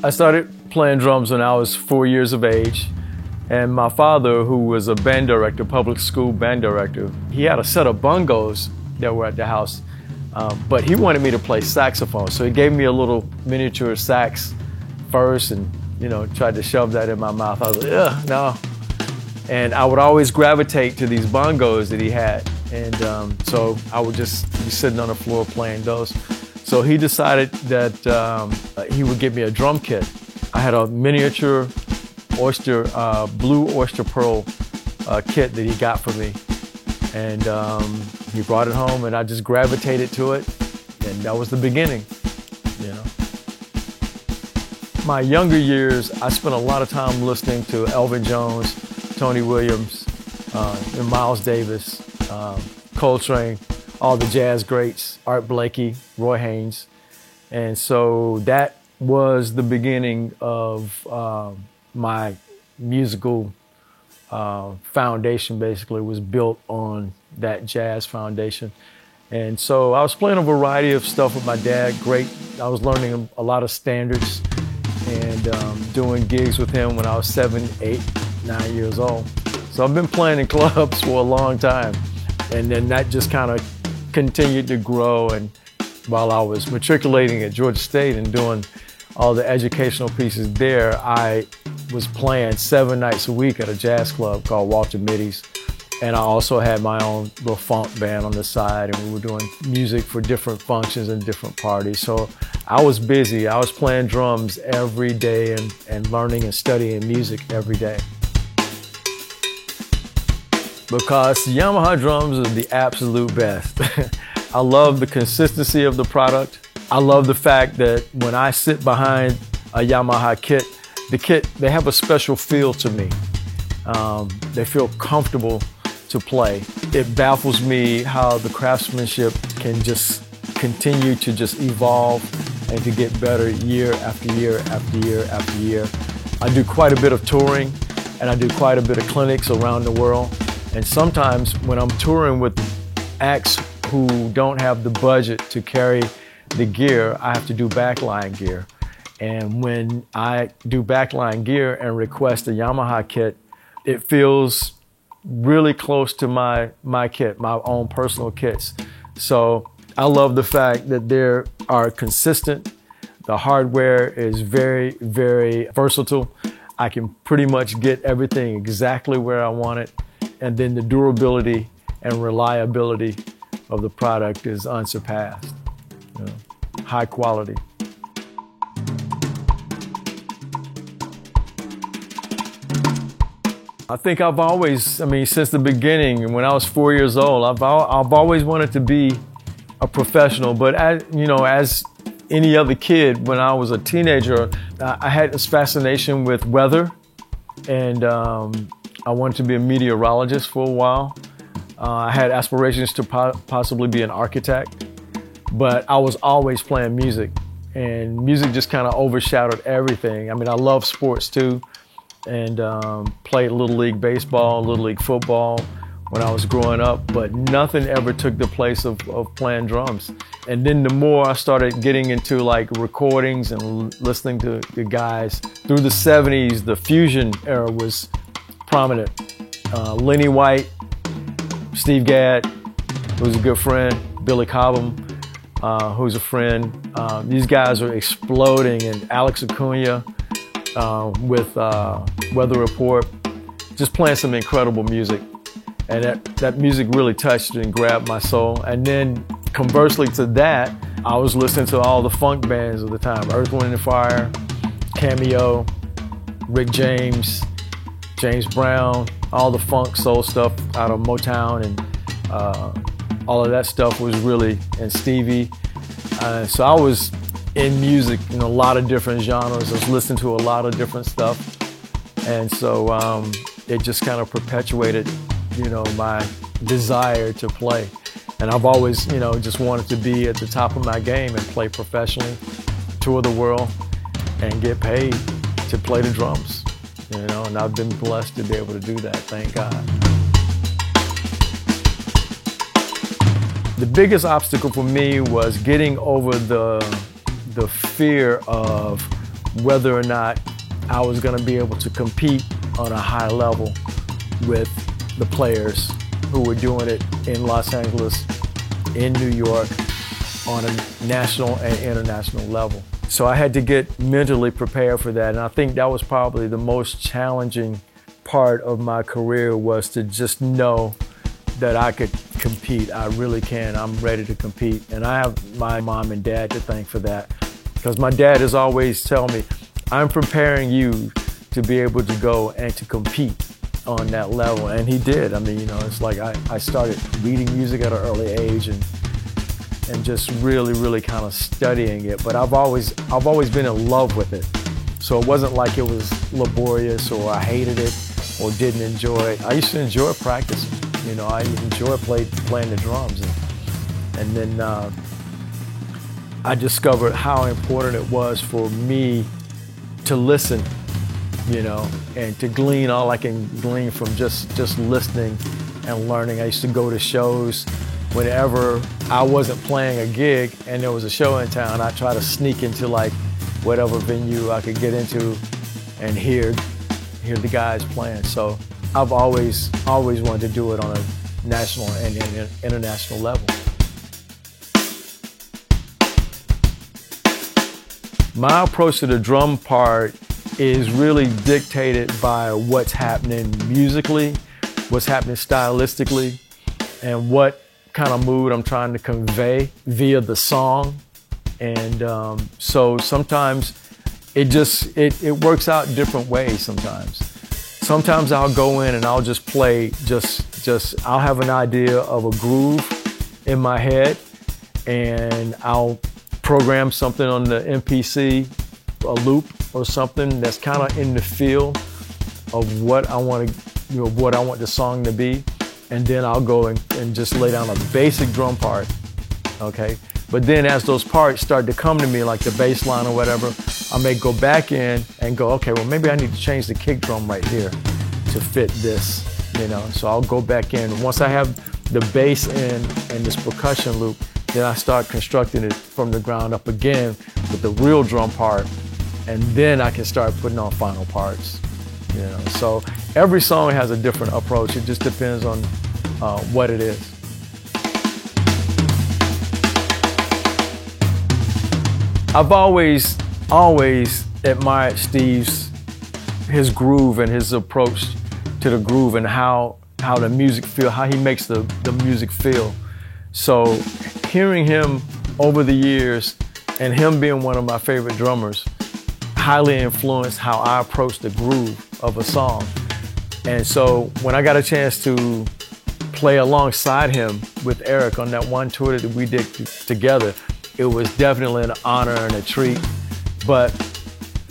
I started playing drums when I was 4 years of age. And my father, who was a band director, public school band director, he had a set of bongos that were at the house, but he wanted me to play saxophone. So he gave me a little miniature sax first and, tried to shove that in my mouth. I was like, ugh, no. And I would always gravitate to these bongos that he had. And so I would just be sitting on the floor playing those. So he decided that he would give me a drum kit. I had a miniature blue oyster pearl kit that he got for me. And he brought it home and I just gravitated to it. And that was the beginning, My younger years, I spent a lot of time listening to Elvin Jones, Tony Williams, and Miles Davis, Coltrane, all the jazz greats, Art Blakey, Roy Haynes. And so that was the beginning of my musical foundation. Basically was built on that jazz foundation. And so I was playing a variety of stuff with my dad. Great. I was learning a lot of standards and doing gigs with him when I was 7, 8, 9 years old. So I've been playing in clubs for a long time. And then that just kind of continued to grow. And while I was matriculating at Georgia State and doing all the educational pieces there, I was playing 7 nights a week at a jazz club called Walter Mitty's. And I also had my own little funk band on the side, and we were doing music for different functions and different parties. So I was busy. I was playing drums every day and learning and studying music every day. Because Yamaha drums are the absolute best. I love the consistency of the product. I love the fact that when I sit behind a Yamaha kit, they have a special feel to me. They feel comfortable to play. It baffles me how the craftsmanship can just continue to just evolve and to get better year after year after year after year. I do quite a bit of touring and I do quite a bit of clinics around the world. And sometimes when I'm touring with acts who don't have the budget to carry the gear, I have to do backline gear. And when I do backline gear and request a Yamaha kit, it feels really close to my kit, my own personal kits. So I love the fact that they are consistent. The hardware is very, very versatile. I can pretty much get everything exactly where I want it. And then the durability and reliability of the product is unsurpassed. High quality. I think I've always, since the beginning, when I was 4 years old, I've always wanted to be a professional. But as any other kid, when I was a teenager, I had this fascination with weather, and I wanted to be a meteorologist for a while. I had aspirations to possibly be an architect, but I was always playing music, and music just kind of overshadowed everything. I love sports too. And played Little League baseball, Little League football when I was growing up, but nothing ever took the place of playing drums. And then the more I started getting into like recordings and listening to the guys, through the 70s, the fusion era was prominent. Lenny White, Steve Gadd, who's a good friend, Billy Cobham, who's a friend. These guys are exploding, and Alex Acuna, with Weather Report, just playing some incredible music. And that music really touched and grabbed my soul. And then conversely to that, I was listening to all the funk bands of the time, Earth, Wind & Fire, Cameo, Rick James, James Brown, all the funk soul stuff out of Motown, and all of that stuff was really, and Stevie. So I was in music in a lot of different genres. I was listening to a lot of different stuff. And so it just kind of perpetuated, my desire to play. And I've always, just wanted to be at the top of my game and play professionally, tour the world, and get paid to play the drums, And I've been blessed to be able to do that, thank God. The biggest obstacle for me was getting over the fear of whether or not I was going to be able to compete on a high level with the players who were doing it in Los Angeles, in New York, on a national and international level. So I had to get mentally prepared for that. And I think that was probably the most challenging part of my career, was to just know that I could compete. I really can. I'm ready to compete. And I have my mom and dad to thank for that. Because my dad has always told me, I'm preparing you to be able to go and to compete on that level. And he did. I mean, you know, it's like I started reading music at an early age and just really kind of studying it. But I've always been in love with it. So it wasn't like it was laborious or I hated it or didn't enjoy it. I used to enjoy practicing. You know, I enjoy playing the drums. And then I discovered how important it was for me to listen, you know, and to glean all I can glean from just listening and learning. I used to go to shows whenever I wasn't playing a gig and there was a show in town. I'd try to sneak into like whatever venue I could get into and hear the guys playing. So I've always wanted to do it on a national and international level. My approach to the drum part is really dictated by what's happening musically, what's happening stylistically, and what kind of mood I'm trying to convey via the song. And so sometimes it works out different ways sometimes. Sometimes I'll go in and I'll just play, I'll have an idea of a groove in my head and I'll program something on the MPC, a loop or something that's kind of in the feel of what I want the song to be. And then I'll go and just lay down a basic drum part, okay? But then as those parts start to come to me, like the bass line or whatever, I may go back in and go, okay, well, maybe I need to change the kick drum right here to fit this, you know? So I'll go back in. Once I have the bass in and this percussion loop, then I start constructing it from the ground up again with the real drum part, and then I can start putting on final parts, you know? So every song has a different approach. It just depends on what it is. I've always admired his groove and his approach to the groove and how the music feel, how he makes the music feel. So hearing him over the years and him being one of my favorite drummers highly influenced how I approach the groove of a song. And so when I got a chance to play alongside him with Eric on that one tour that we did together, it was definitely an honor and a treat. But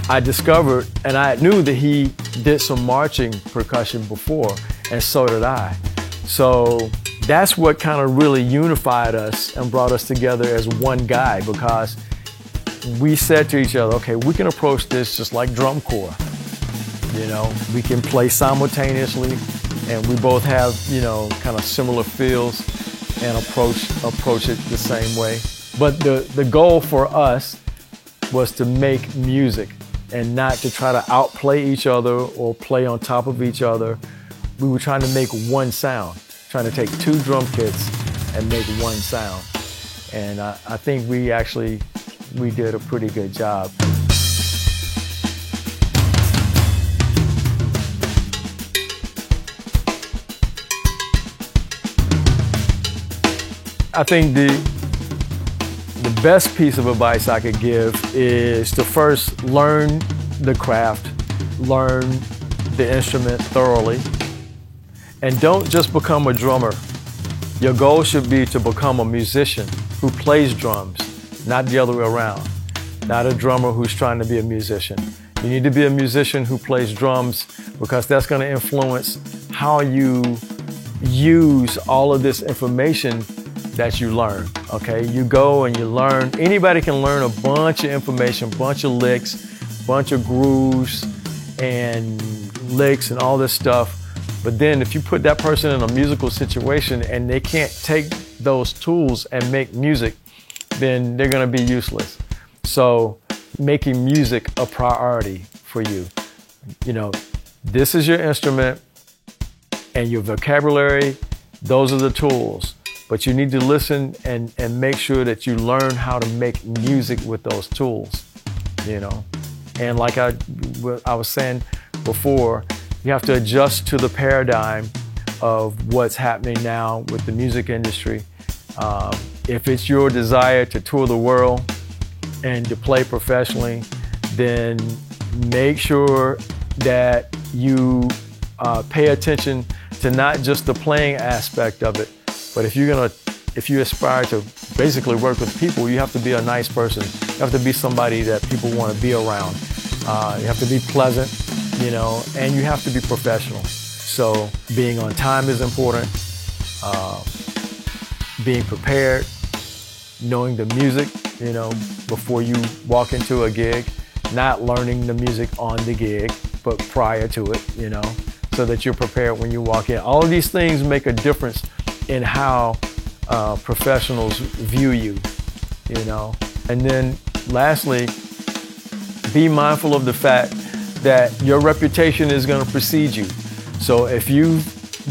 I discovered, and I knew that he did some marching percussion before, and so did I. So that's what kind of really unified us and brought us together as one guy, because we said to each other, okay, we can approach this just like drum corps. You know, we can play simultaneously, and we both have, you know, kind of similar feels and approach it the same way. But the goal for us was to make music and not to try to outplay each other or play on top of each other. We were trying to make one sound, trying to take two drum kits and make one sound. And I think we did a pretty good job. I think the best piece of advice I could give is to first learn the craft, learn the instrument thoroughly, and don't just become a drummer. Your goal should be to become a musician who plays drums, not the other way around. Not a drummer who's trying to be a musician. You need to be a musician who plays drums, because that's going to influence how you use all of this information that you learn, okay? You go and you learn. Anybody can learn a bunch of information, bunch of licks, bunch of grooves and licks and all this stuff. But then if you put that person in a musical situation and they can't take those tools and make music, then they're gonna be useless. So making music a priority for you. You know, this is your instrument and your vocabulary, those are the tools. But you need to listen and make sure that you learn how to make music with those tools, you know. And like I was saying before, you have to adjust to the paradigm of what's happening now with the music industry. If it's your desire to tour the world and to play professionally, then make sure that you pay attention to not just the playing aspect of it, but if you aspire to basically work with people, you have to be a nice person. You have to be somebody that people want to be around. You have to be pleasant, you know, and you have to be professional. So being on time is important. Being prepared, knowing the music, you know, before you walk into a gig, not learning the music on the gig, but prior to it, you know, so that you're prepared when you walk in. All of these things make a difference in how professionals view you, you know. And then lastly, be mindful of the fact that your reputation is going to precede you. So if you've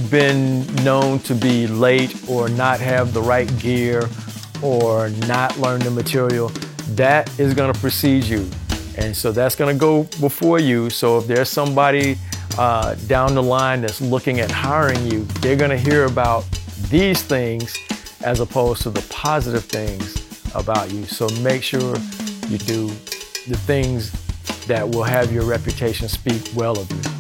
been known to be late or not have the right gear or not learn the material, that is going to precede you. And so that's going to go before you. So if there's somebody down the line that's looking at hiring you, they're going to hear about these things as opposed to the positive things about you. So make sure you do the things that will have your reputation speak well of you.